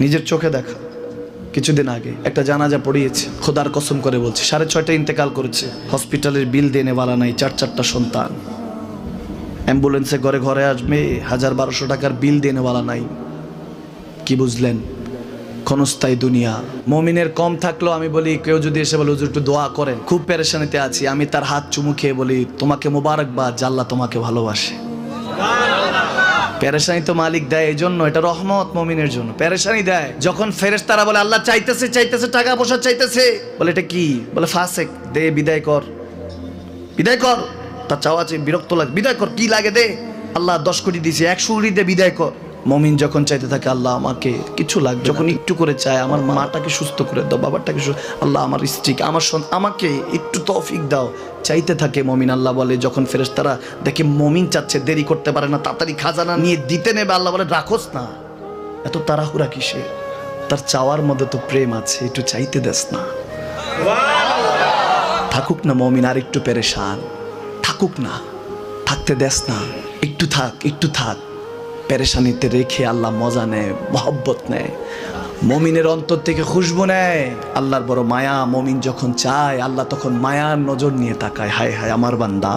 নিজের চোখে দেখা। কিছুদিন আগে একটা জানাজা পড়িয়েছে, খোদার কসম করে বলছে 6:30 ইন্তেকাল করেছে। হসপিটালের বিল দেনেওয়ালা নাই, 4 সন্তান। অ্যাম্বুলেন্সে ঘরে ঘরে আসবে, 1000-1200 টাকার বিল দেনেওয়ালা নাই। কি বুঝলেন? ক্ষণস্থায়ী দুনিয়া। মুমিনের কম থাকলেও আমি বলি, কেউ যদি এসে বলে হুজুর একটু দোয়া করেন, খুব পেরেশানিতে আছি, আমি তার হাত চুমু খেয়ে বলি তোমাকে মোবারকবাদ, আল্লাহ তোমাকে ভালোবাসে। পেরেশানি তো মালিক দেয়, এই জন্য এটা রহমত মুমিনের জন্য। পেরেশানি দেয় যখন ফেরেশতারা বলে আল্লাহ চাইতেছে চাইতেছে, টাকা পয়সা চাইতেছে, বলে এটা কি? বলে ফাসেক, দে বিদায় কর, বিদায় কর। তার চাওয়া চেয়ে বিরক্ত লাগে, বিদায় কর, কি লাগে দে। আল্লাহ 10 কোটি দিয়েছে, 100 কোটি দে, বিদায় কর। মুমিন যখন চাইতে থাকে আল্লাহ আমাকে কিছু লাগবে, যখন একটু করে চায় আমার মাটাকে সুস্থ করে দাও, বাবাটাকে আল্লাহ আমার স্ত্রীকে, আমার আমাকে একটু তৌফিক দাও, চাইতে থাকে মুমিন। আল্লাহ বলে যখন ফেরেশতারা দেখে মুমিন চাচ্ছে, দেরি করতে পারে না, তাড়াতাড়ি খাজানা নিয়ে দিতে নেবে, আল্লাহ বলে রাখোস না, এত তাড়াহুড়া কিসে? তার চাওয়ার মধ্যে তো প্রেম আছে, একটু চাইতে দেস না। থাকুক না মুমিন আর একটু পেরেশান, থাকুক না, থাকতে দেস না, একটু থাক, একটু থাক। পেরেশানিতে রেখে আল্লাহ মজা নেয়, মহব্বত নেয়, মুমিনের অন্তর থেকে খুশবু নেয়। আল্লাহর বড় মায়া, মুমিন যখন চায় আল্লাহ তখন মায়ার নজর নিয়ে তাকায়, হায় হায় আমার বান্দা।